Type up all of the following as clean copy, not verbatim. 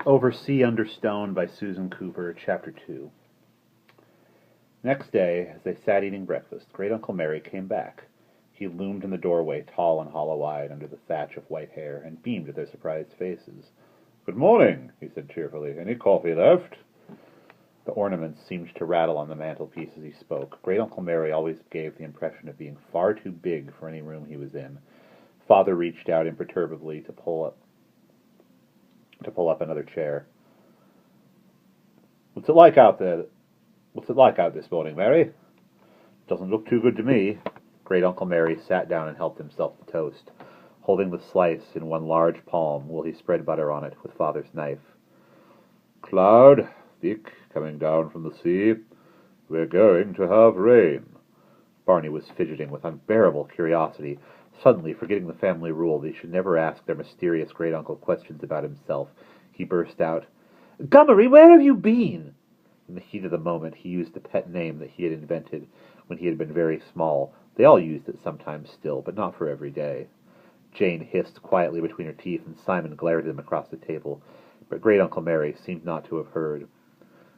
Over Sea Under Stone by Susan Cooper, Chapter 2. Next day, as they sat eating breakfast, Great Uncle Mary came back. He loomed in the doorway, tall and hollow-eyed under the thatch of white hair, and beamed at their surprised faces. "Good morning," he said cheerfully. "Any coffee left?" The ornaments seemed to rattle on the mantelpiece as he spoke. Great Uncle Mary always gave the impression of being far too big for any room he was in. Father reached out imperturbably to pull up another chair. What's it like out this morning, Mary?" "Doesn't look too good to me." Great Uncle Mary sat down and helped himself to toast, holding the slice in one large palm while he spread butter on it with Father's knife. "Cloud, thick, coming down from the sea. We're going to have rain." Barney was fidgeting with unbearable curiosity, suddenly forgetting the family rule that he should never ask their mysterious great-uncle questions about himself. He burst out, "Gummery, where have you been?" In the heat of the moment, he used the pet name that he had invented when he had been very small. They all used it sometimes still, but not for every day. Jane hissed quietly between her teeth, and Simon glared at him across the table, but Great Uncle Mary seemed not to have heard.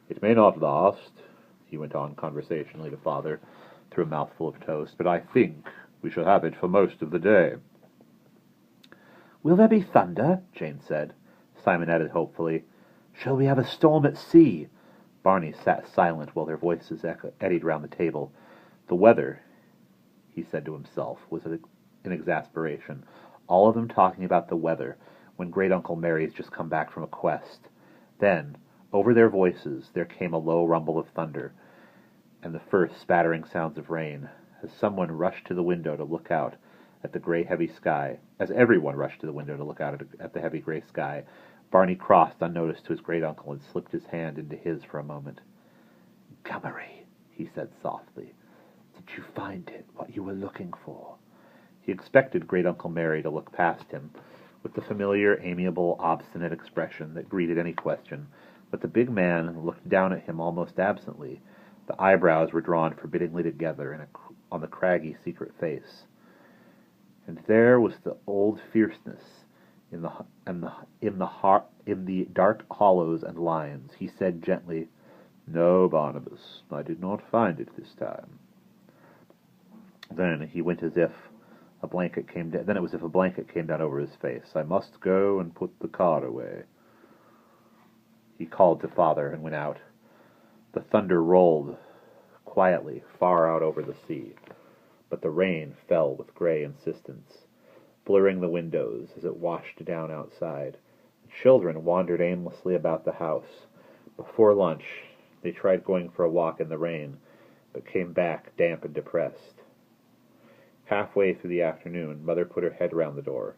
"It may not last," he went on conversationally to Father, through a mouthful of toast, "but I think we shall have it for most of the day." "Will there be thunder?" Jane said. Simon added hopefully, "Shall we have a storm at sea?" Barney sat silent while their voices eddied round the table. The weather, he said to himself, was in exasperation. All of them talking about the weather, when Great Uncle Mary's just come back from a quest. Then, over their voices, there came a low rumble of thunder, and the first spattering sounds of rain, as someone rushed to the window to look out at the gray heavy sky. As everyone rushed to the window to look out at the heavy gray sky, Barney crossed unnoticed to his great-uncle and slipped his hand into his for a moment. "Gummery," he said softly, "did you find it, what you were looking for?" He expected Great-Uncle Mary to look past him, with the familiar, amiable, obstinate expression that greeted any question, but the big man looked down at him almost absently. The eyebrows were drawn forbiddingly together on the craggy, secret face. And there was the old fierceness in the dark hollows and lines. He said gently, "No, Barnabas, I did not find it this time." Then he went as if a blanket came down. Then it was as if a blanket came down over his face. "I must go and put the car away." He called to Father and went out. The thunder rolled quietly far out over the sea, but the rain fell with gray insistence, blurring the windows as it washed down outside. The children wandered aimlessly about the house. Before lunch, they tried going for a walk in the rain, but came back damp and depressed. Halfway through the afternoon, Mother put her head round the door.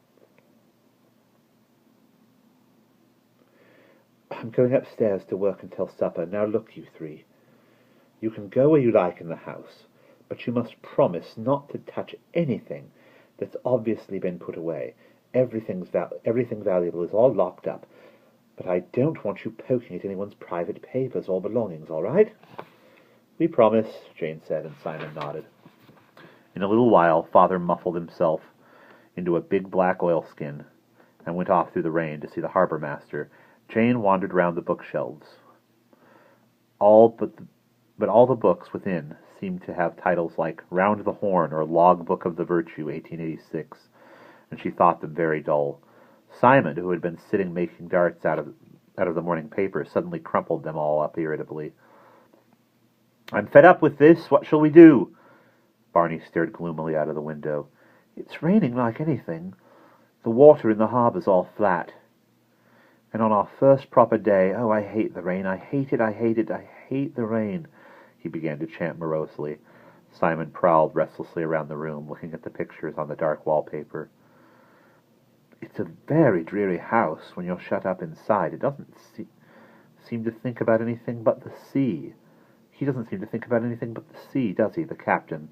"I'm going upstairs to work until supper. Now look, you three. You can go where you like in the house, but you must promise not to touch anything that's obviously been put away. Everything valuable is all locked up, but I don't want you poking at anyone's private papers or belongings, all right?" "We promise," Jane said, and Simon nodded. In a little while, Father muffled himself into a big black oilskin and went off through the rain to see the harbour master. Jane wandered round the bookshelves. But all the books within seemed to have titles like Round the Horn or Log Book of the Virtue, 1886, and she thought them very dull. Simon, who had been sitting making darts out of the morning paper, suddenly crumpled them all up irritably. "I'm fed up with this. What shall we do?" Barney stared gloomily out of the window. "It's raining like anything. The water in the harbour's all flat. And on our first proper day, oh, I hate the rain. I hate it, I hate it, I hate the rain," he began to chant morosely. Simon prowled restlessly around the room, looking at the pictures on the dark wallpaper. "It's a very dreary house when you're shut up inside. It doesn't seem to think about anything but the sea. He doesn't seem to think about anything but the sea, does he, the captain?"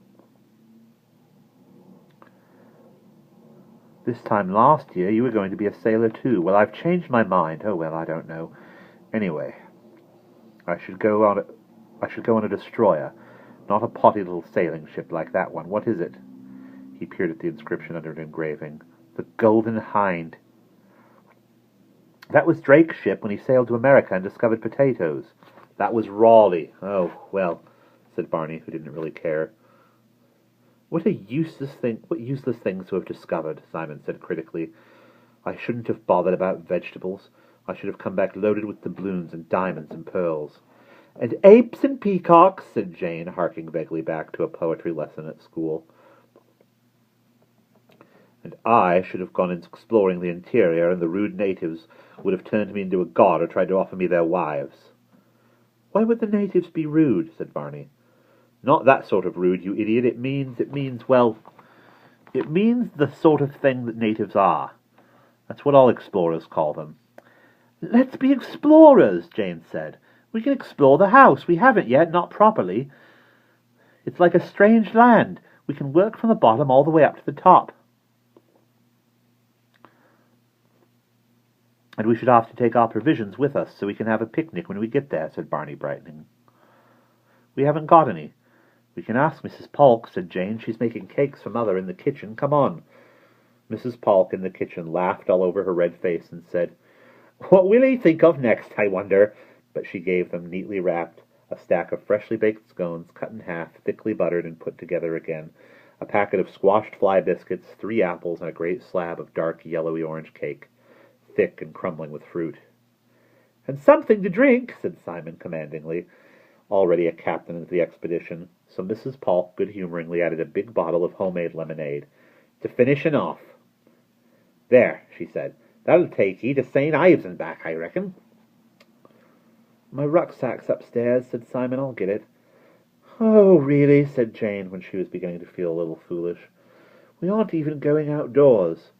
"This time last year you were going to be a sailor too. Well, I've changed my mind. Oh, well, I don't know. Anyway, I should go on a destroyer, not a potty little sailing ship like that one. What is it?" He peered at the inscription under an engraving. "The Golden Hind." That was Drake's ship when he sailed to America and discovered potatoes. That was Raleigh. Oh, well, said Barney, who didn't really care. What useless things to have discovered, Simon said critically. I shouldn't have bothered about vegetables. I should have come back loaded with doubloons and diamonds and pearls. And apes and peacocks, said Jane, harking vaguely back to a poetry lesson at school. And I should have gone exploring the interior, and the rude natives would have turned me into a god or tried to offer me their wives. Why would the natives be rude? Said Barney. Not that sort of rude, you idiot. It means the sort of thing that natives are. That's what all explorers call them. Let's be explorers, Jane said. We can explore the house. We haven't yet, not properly. It's like a strange land. We can work from the bottom all the way up to the top. And we should have to take our provisions with us so we can have a picnic when we get there, said Barney, brightening. We haven't got any. We can ask Mrs. Polk, said Jane. She's making cakes for Mother in the kitchen. Come on. Mrs. Polk in the kitchen laughed all over her red face and said, What will he think of next, I wonder? But she gave them, neatly wrapped, a stack of freshly baked scones cut in half, thickly buttered and put together again, a packet of squashed fly biscuits, 3 apples, and a great slab of dark yellowy orange cake, thick and crumbling with fruit. And something to drink, said Simon commandingly, already a captain of the expedition, so Mrs. Polk good-humoringly added a big bottle of homemade lemonade, to finish and off. There, she said, that'll take ye to St. Ives and back, I reckon. My rucksack's upstairs, said Simon. I'll get it. Oh, really, said Jane, when she was beginning to feel a little foolish. We aren't even going outdoors.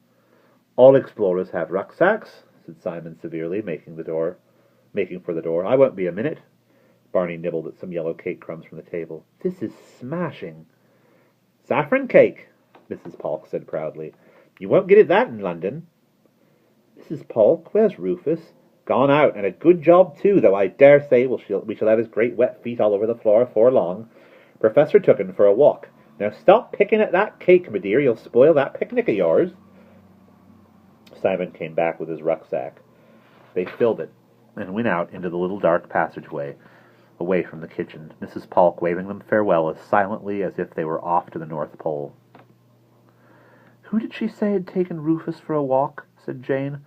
All explorers have rucksacks, said Simon severely, making for the door. I won't be a minute. Barney nibbled at some yellow cake crumbs from the table. This is smashing. Saffron cake, Mrs. Polk said proudly. You won't get that in London. Mrs. Polk, where's Rufus? Gone out, and a good job too, though I dare say we shall have his great wet feet all over the floor afore long. Professor took him for a walk. Now stop picking at that cake, my dear. You'll spoil that picnic of yours. Simon came back with his rucksack. They filled it and went out into the little dark passageway, away from the kitchen, Mrs. Polk waving them farewell as silently as if they were off to the North Pole. Who did she say had taken Rufus for a walk? Said Jane.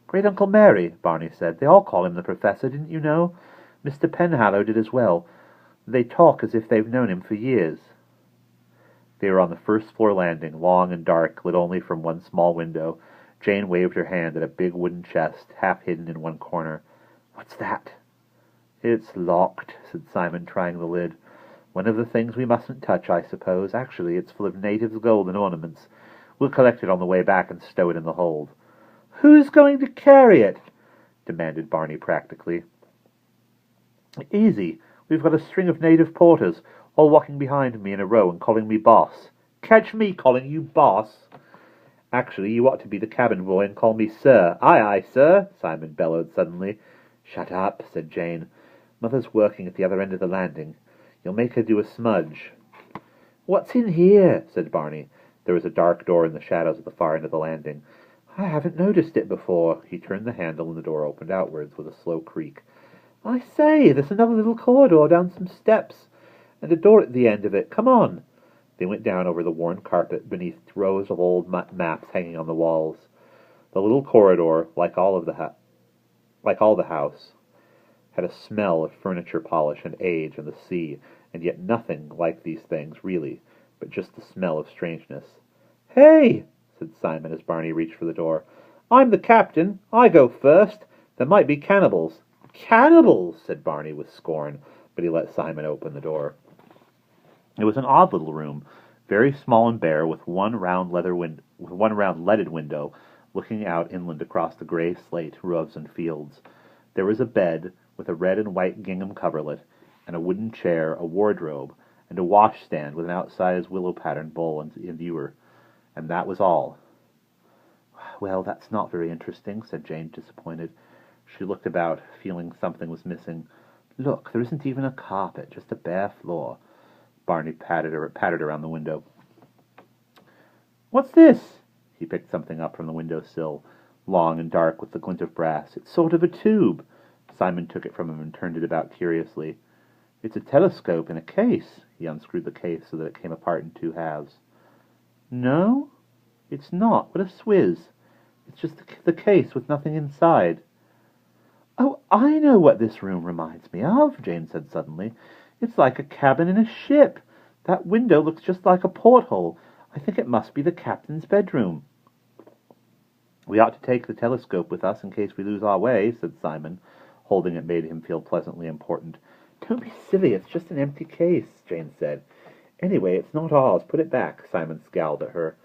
Great Uncle Mary, Barney said. They all call him the Professor, didn't you know? Mr. Penhallow did as well. They talk as if they've known him for years. They were on the first-floor landing, long and dark, lit only from one small window. Jane waved her hand at a big wooden chest, half hidden in one corner. What's that? It's locked, said Simon, trying the lid. One of the things we mustn't touch, I suppose. Actually, it's full of natives' gold and ornaments. We'll collect it on the way back and stow it in the hold. Who's going to carry it? Demanded Barney practically. Easy. We've got a string of native porters, all walking behind me in a row and calling me boss. Catch me calling you boss. Actually, you ought to be the cabin boy and call me sir. Aye, aye, sir, Simon bellowed suddenly. Shut up, said Jane. Mother's working at the other end of the landing. You'll make her do a smudge. What's in here? Said Barney. There was a dark door in the shadows at the far end of the landing. I haven't noticed it before. He turned the handle and the door opened outwards with a slow creak. I say, there's another little corridor down some steps, and a door at the end of it. Come on. They went down over the worn carpet beneath rows of old maps hanging on the walls. The little corridor, like all the house, had a smell of furniture polish and age and the sea, and yet nothing like these things, really, but just the smell of strangeness. Hey, said Simon as Barney reached for the door. I'm the captain. I go first. There might be cannibals. Cannibals, said Barney with scorn, but he let Simon open the door. It was an odd little room, very small and bare, with one round leaded window looking out inland across the grey slate roofs and fields. There was a bed with a red and white gingham coverlet, and a wooden chair, a wardrobe, and a washstand with an outsized willow-patterned bowl and ewer. And that was all. Well, that's not very interesting, said Jane, disappointed. She looked about, feeling something was missing. Look, there isn't even a carpet, just a bare floor. Barney patted around the window. What's this? He picked something up from the window sill, long and dark with the glint of brass. "It's sort of a tube." Simon took it from him and turned it about curiously. "It's a telescope in a case." He unscrewed the case so that it came apart in two halves. "No, it's not. What a swizz. It's just the case with nothing inside." "Oh, I know what this room reminds me of," Jane said suddenly. "It's like a cabin in a ship. That window looks just like a porthole. I think it must be the captain's bedroom." "We ought to take the telescope with us in case we lose our way," said Simon. Holding it made him feel pleasantly important. "Don't be silly, it's just an empty case," Jane said. "Anyway, it's not ours. Put it back." Simon scowled at her.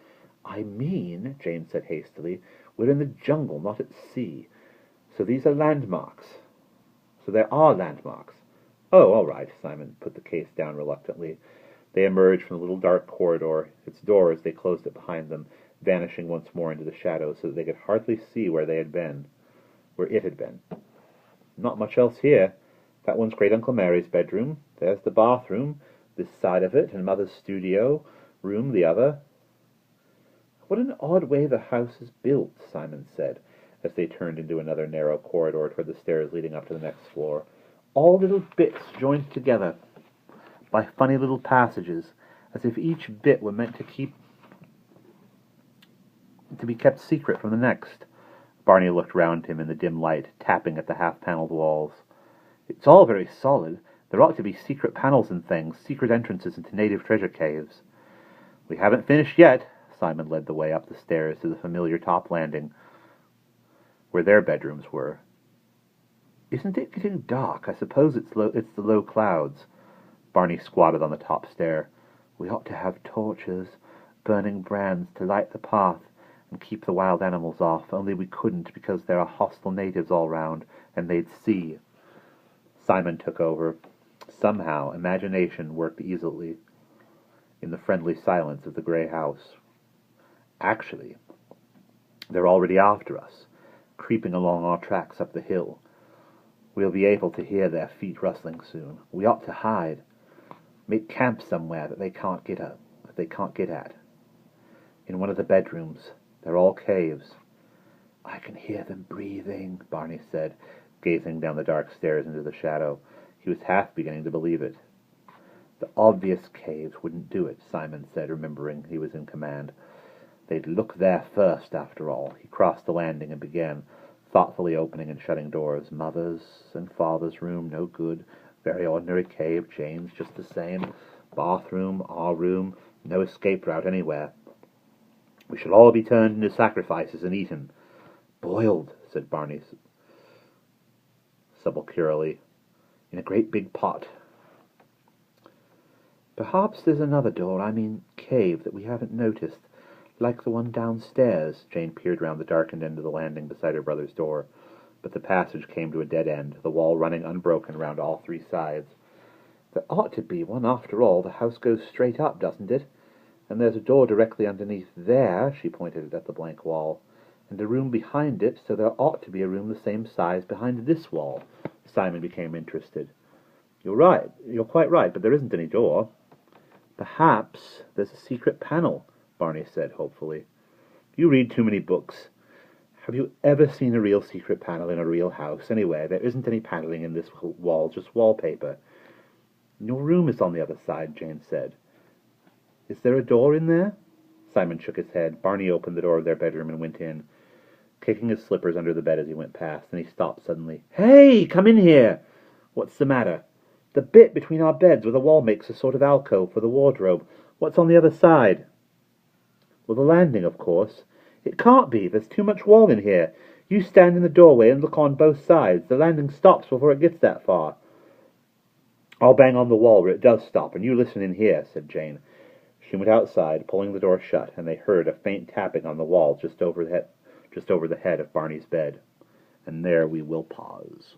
"I mean," Jane said hastily, "we're in the jungle, not at sea. So these are landmarks. So there are landmarks." "Oh, all right." Simon put the case down reluctantly. They emerged from the little dark corridor, its door, as they closed it behind them, vanishing once more into the shadows so that they could hardly see where it had been. "Not much else here. That one's Great Uncle Mary's bedroom. There's the bathroom, this side of it, and Mother's studio room the other." "What an odd way the house is built," Simon said, as they turned into another narrow corridor toward the stairs leading up to the next floor. "All little bits joined together by funny little passages, as if each bit were meant to be kept secret from the next." Barney looked round him in the dim light, tapping at the half-paneled walls. "It's all very solid. There ought to be secret panels and things, secret entrances into native treasure caves." "We haven't finished yet." Simon led the way up the stairs to the familiar top landing, where their bedrooms were. "Isn't it getting dark? I suppose it's the low clouds." Barney squatted on the top stair. "We ought to have torches, burning brands to light the path and keep the wild animals off, only we couldn't because there are hostile natives all round, and they'd see." Simon took over. Somehow, imagination worked easily in the friendly silence of the grey house. "Actually, they're already after us, creeping along our tracks up the hill. We'll be able to hear their feet rustling soon. We ought to hide. Make camp somewhere that they can't get at. In one of the bedrooms. They're all caves." "I can hear them breathing," Barney said, gazing down the dark stairs into the shadow. He was half beginning to believe it. "The obvious caves wouldn't do it," Simon said, remembering he was in command. "They'd look there first, after all." He crossed the landing and began, thoughtfully opening and shutting doors. "Mother's and Father's room, no good. Very ordinary cave. Jane's just the same. Bathroom, our room, no escape route anywhere. We shall all be turned into sacrifices and eaten." "Boiled," said Barney sepulchrally, "in a great big pot." "Perhaps there's another door, cave, that we haven't noticed, like the one downstairs." Jane peered round the darkened end of the landing beside her brother's door, but the passage came to a dead end, the wall running unbroken round all three sides. "There ought to be one, after all. The house goes straight up, doesn't it? And there's a door directly underneath there," she pointed at the blank wall, "and a room behind it, so there ought to be a room the same size behind this wall." Simon became interested. You're quite right, but there isn't any door." "Perhaps there's a secret panel," Barney said hopefully. "You read too many books. Have you ever seen a real secret panel in a real house? Anyway, there isn't any paneling in this wall, just wallpaper." "Your room is on the other side," Jane said. "Is there a door in there?" Simon shook his head. Barney opened the door of their bedroom and went in, kicking his slippers under the bed as he went past. Then he stopped suddenly. "Hey, come in here!" "What's the matter?" "The bit between our beds where the wall makes a sort of alcove for the wardrobe. What's on the other side?" "Well, the landing, of course." "It can't be. There's too much wall in here. You stand in the doorway and look on both sides. The landing stops before it gets that far." "I'll bang on the wall where it does stop, and you listen in here," said Jane. She went outside, pulling the door shut, and they heard a faint tapping on the wall just over the head of Barney's bed. And there we will pause.